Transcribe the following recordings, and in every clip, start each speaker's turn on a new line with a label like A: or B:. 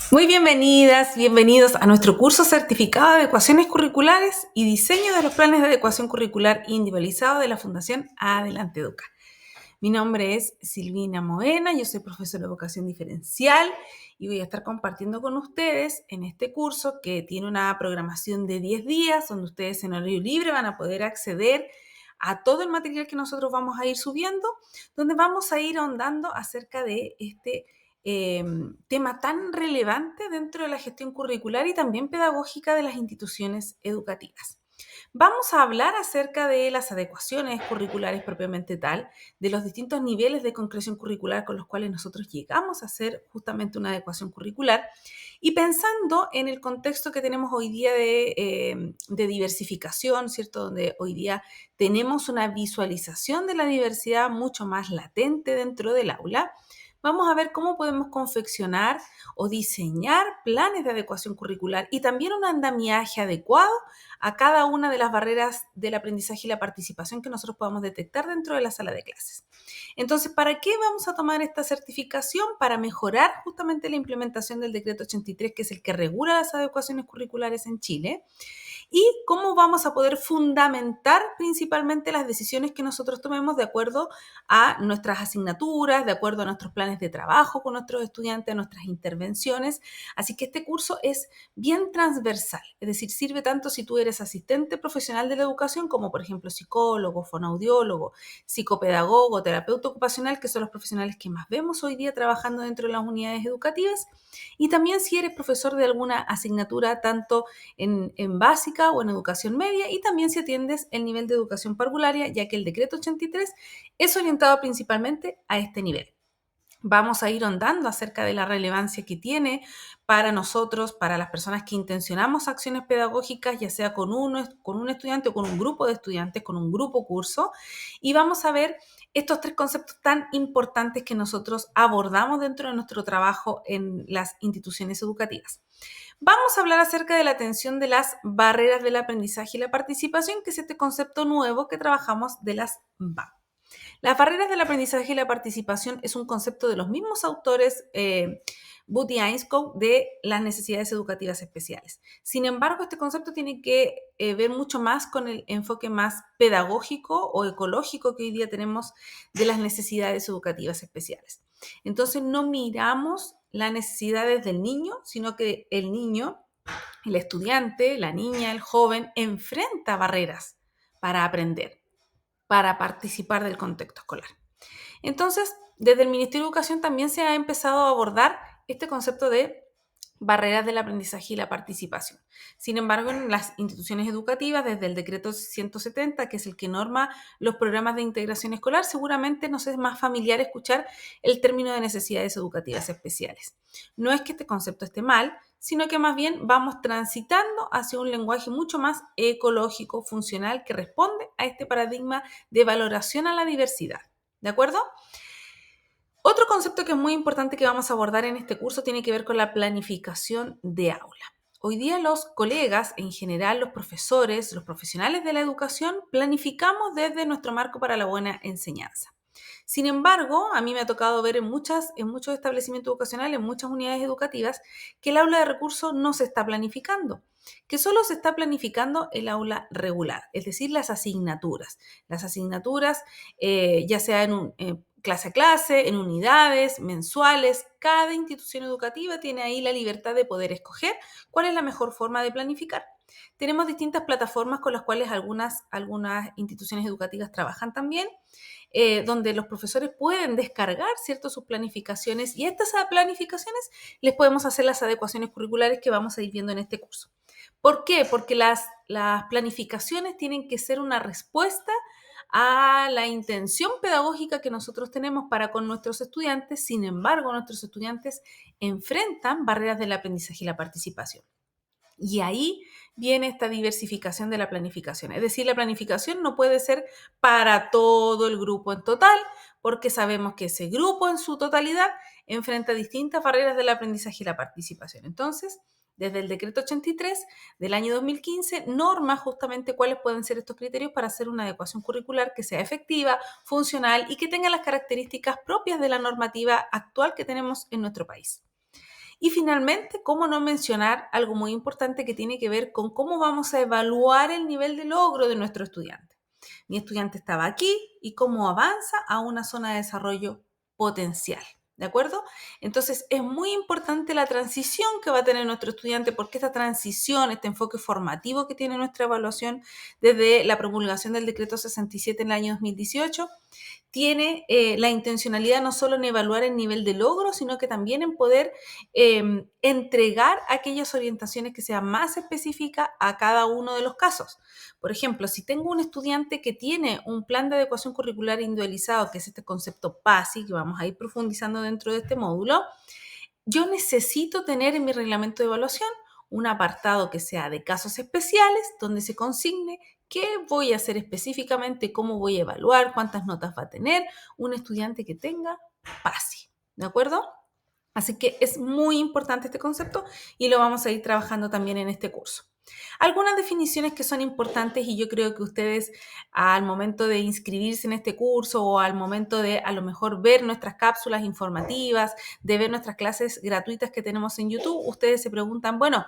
A: Muy bienvenidas, bienvenidos a nuestro curso certificado de adecuaciones curriculares y diseño de los planes de adecuación curricular individualizado de la Fundación Adelante Educa. Mi nombre es Silvina Moena, yo soy profesora de educación diferencial y voy a estar compartiendo con ustedes en este curso que tiene una programación de 10 días, donde ustedes en horario libre van a poder acceder a todo el material que nosotros vamos a ir subiendo, donde vamos a ir ahondando acerca de este tema tan relevante dentro de la gestión curricular y también pedagógica de las instituciones educativas. Vamos a hablar acerca de las adecuaciones curriculares propiamente tal, de los distintos niveles de concreción curricular con los cuales nosotros llegamos a hacer justamente una adecuación curricular y pensando en el contexto que tenemos hoy día de diversificación, ¿cierto? Donde hoy día tenemos una visualización de la diversidad mucho más latente dentro del aula. Vamos a ver cómo podemos confeccionar o diseñar planes de adecuación curricular y también un andamiaje adecuado a cada una de las barreras del aprendizaje y la participación que nosotros podamos detectar dentro de la sala de clases. Entonces, ¿para qué vamos a tomar esta certificación? Para mejorar justamente la implementación del decreto 83, que es el que regula las adecuaciones curriculares en Chile, y cómo vamos a poder fundamentar principalmente las decisiones que nosotros tomemos de acuerdo a nuestras asignaturas, de acuerdo a nuestros planes de trabajo con nuestros estudiantes, a nuestras intervenciones. Así que este curso es bien transversal, es decir, sirve tanto si tú eres asistente profesional de la educación como, por ejemplo, psicólogo, fonoaudiólogo, psicopedagogo, terapeuta ocupacional, que son los profesionales que más vemos hoy día trabajando dentro de las unidades educativas, y también si eres profesor de alguna asignatura tanto en básica o en educación media, y también si atiendes el nivel de educación parvularia, ya que el decreto 83 es orientado principalmente a este nivel. Vamos a ir ahondando acerca de la relevancia que tiene para nosotros, para las personas que intencionamos acciones pedagógicas, ya sea con un estudiante o con un grupo de estudiantes, con un grupo curso, y vamos a ver estos tres conceptos tan importantes que nosotros abordamos dentro de nuestro trabajo en las instituciones educativas. Vamos a hablar acerca de la atención de las barreras del aprendizaje y la participación, que es este concepto nuevo que trabajamos de las BAP. Las barreras del aprendizaje y la participación es un concepto de los mismos autores Booth y Ainscough de las necesidades educativas especiales. Sin embargo, este concepto tiene que ver mucho más con el enfoque más pedagógico o ecológico que hoy día tenemos de las necesidades educativas especiales. Entonces, no miramos las necesidades del niño, sino que el niño, el estudiante, la niña, el joven, enfrenta barreras para aprender, para participar del contexto escolar. Entonces, desde el Ministerio de Educación también se ha empezado a abordar este concepto de barreras del aprendizaje y la participación. Sin embargo, en las instituciones educativas, desde el decreto 170, que es el que norma los programas de integración escolar, seguramente nos es más familiar escuchar el término de necesidades educativas especiales. No es que este concepto esté mal, sino que más bien vamos transitando hacia un lenguaje mucho más ecológico, funcional, que responde a este paradigma de valoración a la diversidad. ¿De acuerdo? Otro concepto que es muy importante que vamos a abordar en este curso tiene que ver con la planificación de aula. Hoy día los colegas, en general los profesores, los profesionales de la educación, planificamos desde nuestro marco para la buena enseñanza. Sin embargo, a mí me ha tocado ver en muchos establecimientos educacionales, en muchas unidades educativas, que el aula de recursos no se está planificando, que solo se está planificando el aula regular, es decir, las asignaturas. Las asignaturas, ya sea clase a clase, en unidades, mensuales. Cada institución educativa tiene ahí la libertad de poder escoger cuál es la mejor forma de planificar. Tenemos distintas plataformas con las cuales algunas instituciones educativas trabajan también, donde los profesores pueden descargar, ¿cierto?, sus planificaciones, y estas planificaciones les podemos hacer las adecuaciones curriculares que vamos a ir viendo en este curso. ¿Por qué? Porque las planificaciones tienen que ser una respuesta a la intención pedagógica que nosotros tenemos para con nuestros estudiantes. Sin embargo, nuestros estudiantes enfrentan barreras del aprendizaje y la participación. Y ahí viene esta diversificación de la planificación. Es decir, la planificación no puede ser para todo el grupo en total, porque sabemos que ese grupo en su totalidad enfrenta distintas barreras del aprendizaje y la participación. Entonces, desde el decreto 83 del año 2015, norma justamente cuáles pueden ser estos criterios para hacer una adecuación curricular que sea efectiva, funcional y que tenga las características propias de la normativa actual que tenemos en nuestro país. Y finalmente, cómo no mencionar algo muy importante que tiene que ver con cómo vamos a evaluar el nivel de logro de nuestro estudiante. Mi estudiante estaba aquí y cómo avanza a una zona de desarrollo potencial. ¿De acuerdo? Entonces, es muy importante la transición que va a tener nuestro estudiante, porque esta transición, este enfoque formativo que tiene nuestra evaluación desde la promulgación del decreto 67 en el año 2018, tiene la intencionalidad no solo en evaluar el nivel de logro, sino que también en poder entregar aquellas orientaciones que sean más específicas a cada uno de los casos. Por ejemplo, si tengo un estudiante que tiene un plan de adecuación curricular individualizado, que es este concepto PASI, que vamos a ir profundizando dentro de este módulo, yo necesito tener en mi reglamento de evaluación un apartado que sea de casos especiales, donde se consigne qué voy a hacer específicamente, cómo voy a evaluar, cuántas notas va a tener un estudiante que tenga PASI. ¿De acuerdo? Así que es muy importante este concepto y lo vamos a ir trabajando también en este curso. Algunas definiciones que son importantes y yo creo que ustedes al momento de inscribirse en este curso o al momento de a lo mejor ver nuestras cápsulas informativas, de ver nuestras clases gratuitas que tenemos en YouTube, ustedes se preguntan, bueno,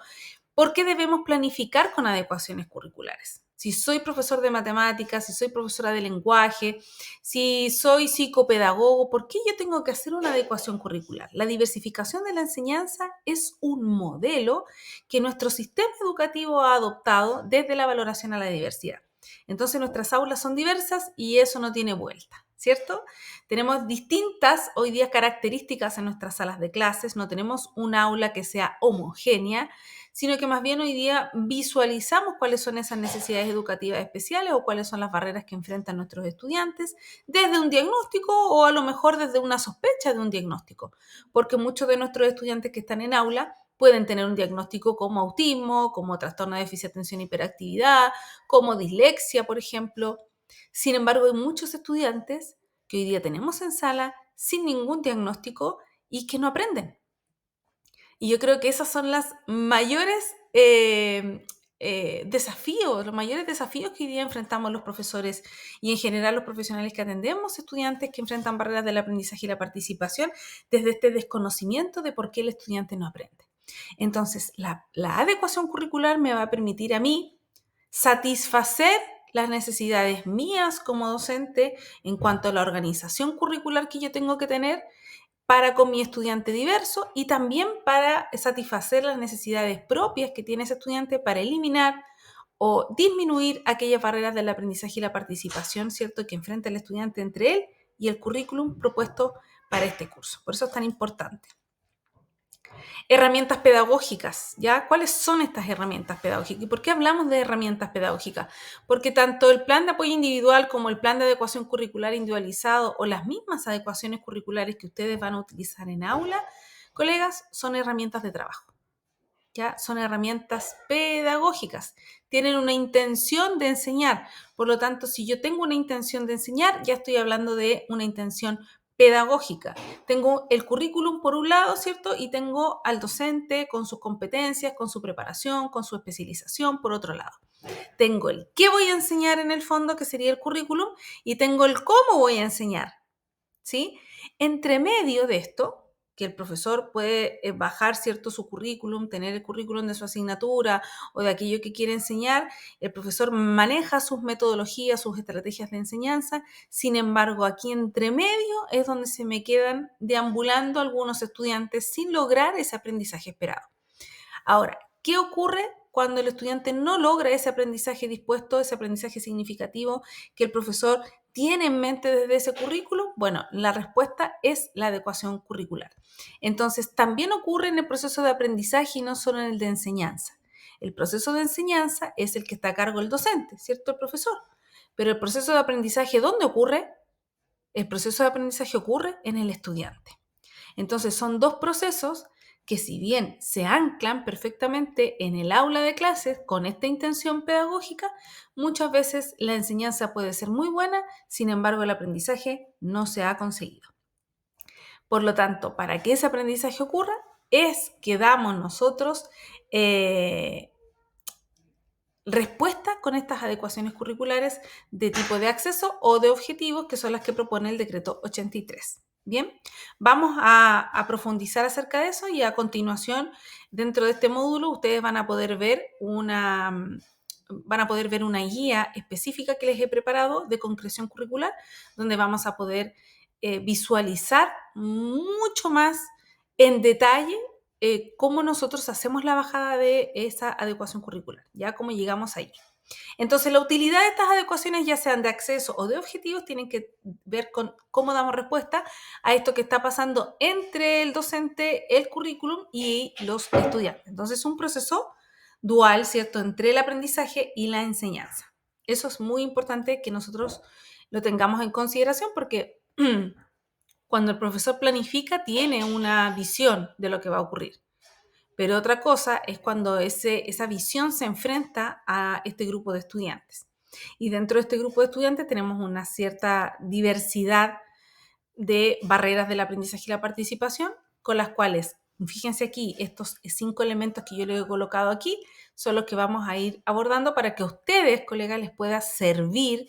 A: ¿por qué debemos planificar con adecuaciones curriculares? Si soy profesor de matemáticas, si soy profesora de lenguaje, si soy psicopedagogo, ¿por qué yo tengo que hacer una adecuación curricular? La diversificación de la enseñanza es un modelo que nuestro sistema educativo ha adoptado desde la valoración a la diversidad. Entonces nuestras aulas son diversas y eso no tiene vuelta, ¿cierto? Tenemos distintas hoy día características en nuestras salas de clases, no tenemos un aula que sea homogénea, sino que más bien hoy día visualizamos cuáles son esas necesidades educativas especiales o cuáles son las barreras que enfrentan nuestros estudiantes desde un diagnóstico o a lo mejor desde una sospecha de un diagnóstico, porque muchos de nuestros estudiantes que están en aula pueden tener un diagnóstico como autismo, como trastorno de déficit de atención y hiperactividad, como dislexia, por ejemplo. Sin embargo, hay muchos estudiantes que hoy día tenemos en sala sin ningún diagnóstico y que no aprenden. Y yo creo que esos son los mayores desafíos, los mayores desafíos que hoy día enfrentamos los profesores y en general los profesionales que atendemos estudiantes que enfrentan barreras del aprendizaje y la participación desde este desconocimiento de por qué el estudiante no aprende. Entonces, la adecuación curricular me va a permitir a mí satisfacer las necesidades mías como docente en cuanto a la organización curricular que yo tengo que tener para con mi estudiante diverso y también para satisfacer las necesidades propias que tiene ese estudiante para eliminar o disminuir aquellas barreras del aprendizaje y la participación, ¿cierto?, que enfrenta el estudiante entre él y el currículum propuesto para este curso. Por eso es tan importante. Herramientas pedagógicas, ¿ya? ¿Cuáles son estas herramientas pedagógicas? ¿Y por qué hablamos de herramientas pedagógicas? Porque tanto el plan de apoyo individual como el plan de adecuación curricular individualizado o las mismas adecuaciones curriculares que ustedes van a utilizar en aula, colegas, son herramientas de trabajo, ¿ya? Son herramientas pedagógicas. Tienen una intención de enseñar. Por lo tanto, si yo tengo una intención de enseñar, ya estoy hablando de una intención pedagógica. Tengo el currículum por un lado, ¿cierto? Y tengo al docente con sus competencias, con su preparación, con su especialización por otro lado. Tengo el qué voy a enseñar en el fondo, que sería el currículum, y tengo el cómo voy a enseñar, ¿sí? Entre medio de esto, que el profesor puede bajar, ¿cierto?, su currículum, tener el currículum de su asignatura o de aquello que quiere enseñar, el profesor maneja sus metodologías, sus estrategias de enseñanza. Sin embargo, aquí entre medio es donde se me quedan deambulando algunos estudiantes sin lograr ese aprendizaje esperado. Ahora, ¿qué ocurre cuando el estudiante no logra ese aprendizaje dispuesto, ese aprendizaje significativo que el profesor tiene en mente desde ese currículum? Bueno, la respuesta es la adecuación curricular. Entonces, también ocurre en el proceso de aprendizaje y no solo en el de enseñanza. El proceso de enseñanza es el que está a cargo del docente, ¿cierto? El profesor. Pero el proceso de aprendizaje, ¿dónde ocurre? El proceso de aprendizaje ocurre en el estudiante. Entonces, son dos procesos que si bien se anclan perfectamente en el aula de clases con esta intención pedagógica, muchas veces la enseñanza puede ser muy buena, sin embargo el aprendizaje no se ha conseguido. Por lo tanto, para que ese aprendizaje ocurra, es que damos nosotros respuesta con estas adecuaciones curriculares de tipo de acceso o de objetivos, que son las que propone el decreto 83. Bien, vamos a profundizar acerca de eso y a continuación, dentro de este módulo, ustedes van a poder ver una guía específica que les he preparado de concreción curricular, donde vamos a poder visualizar mucho más en detalle cómo nosotros hacemos la bajada de esa adecuación curricular, ya cómo llegamos ahí. Entonces, la utilidad de estas adecuaciones, ya sean de acceso o de objetivos, tienen que ver con cómo damos respuesta a esto que está pasando entre el docente, el currículum y los estudiantes. Entonces, es un proceso dual, ¿cierto?, entre el aprendizaje y la enseñanza. Eso es muy importante que nosotros lo tengamos en consideración porque cuando el profesor planifica, tiene una visión de lo que va a ocurrir. Pero otra cosa es cuando esa visión se enfrenta a este grupo de estudiantes. Y dentro de este grupo de estudiantes tenemos una cierta diversidad de barreras del aprendizaje y la participación, con las cuales, fíjense aquí, estos 5 elementos que yo les he colocado aquí son los que vamos a ir abordando para que a ustedes, colegas, les pueda servir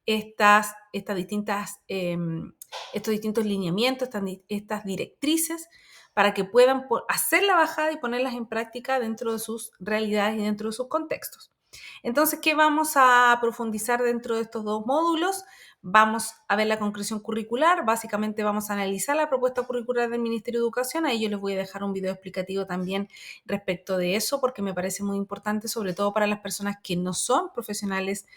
A: estas distintas, estos distintos lineamientos, estas directrices, para que puedan hacer la bajada y ponerlas en práctica dentro de sus realidades y dentro de sus contextos. Entonces, ¿qué vamos a profundizar dentro de estos dos módulos? Vamos a ver la concreción curricular, básicamente vamos a analizar la propuesta curricular del Ministerio de Educación, ahí yo les voy a dejar un video explicativo también respecto de eso, porque me parece muy importante, sobre todo para las personas que no son profesionales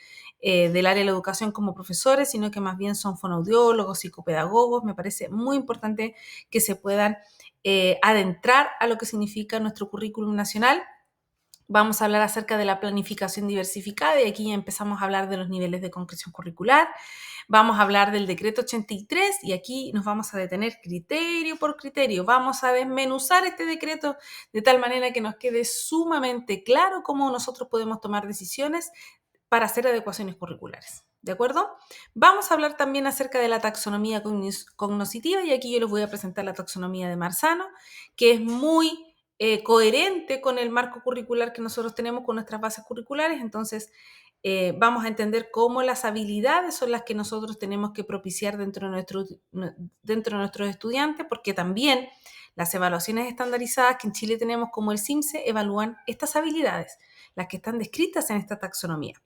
A: del área de la educación como profesores, sino que más bien son fonoaudiólogos, psicopedagogos. Me parece muy importante que se puedan adentrar a lo que significa nuestro currículum nacional. Vamos a hablar acerca de la planificación diversificada y aquí ya empezamos a hablar de los niveles de concreción curricular. Vamos a hablar del decreto 83 y aquí nos vamos a detener criterio por criterio. Vamos a desmenuzar este decreto de tal manera que nos quede sumamente claro cómo nosotros podemos tomar decisiones para hacer adecuaciones curriculares. ¿De acuerdo? Vamos a hablar también acerca de la taxonomía cognoscitiva y aquí yo les voy a presentar la taxonomía de Marzano, que es muy coherente con el marco curricular que nosotros tenemos con nuestras bases curriculares. Entonces, vamos a entender cómo las habilidades son las que nosotros tenemos que propiciar dentro de nuestros estudiantes, porque también las evaluaciones estandarizadas que en Chile tenemos, como el CIMSE, evalúan estas habilidades, las que están descritas en esta taxonomía.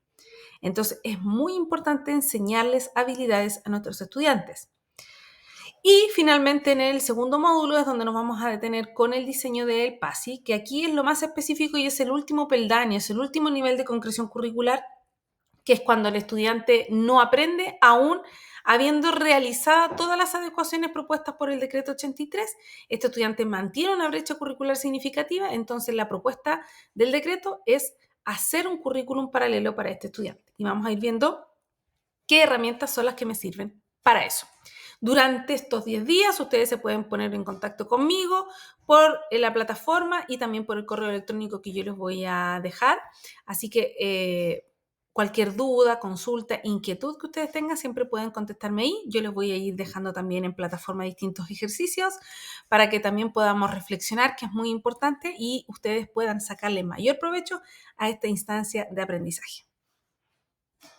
A: Entonces, es muy importante enseñarles habilidades a nuestros estudiantes. Y finalmente, en el segundo módulo es donde nos vamos a detener con el diseño del PASI, que aquí es lo más específico y es el último peldaño, es el último nivel de concreción curricular, que es cuando el estudiante no aprende aún habiendo realizado todas las adecuaciones propuestas por el decreto 83. Este estudiante mantiene una brecha curricular significativa, entonces la propuesta del decreto es hacer un currículum paralelo para este estudiante. Y vamos a ir viendo qué herramientas son las que me sirven para eso. Durante estos 10 días ustedes se pueden poner en contacto conmigo por la plataforma y también por el correo electrónico que yo les voy a dejar. Así que cualquier duda, consulta, inquietud que ustedes tengan, siempre pueden contactarme ahí. Yo les voy a ir dejando también en plataforma distintos ejercicios para que también podamos reflexionar, que es muy importante, y ustedes puedan sacarle mayor provecho a esta instancia de aprendizaje.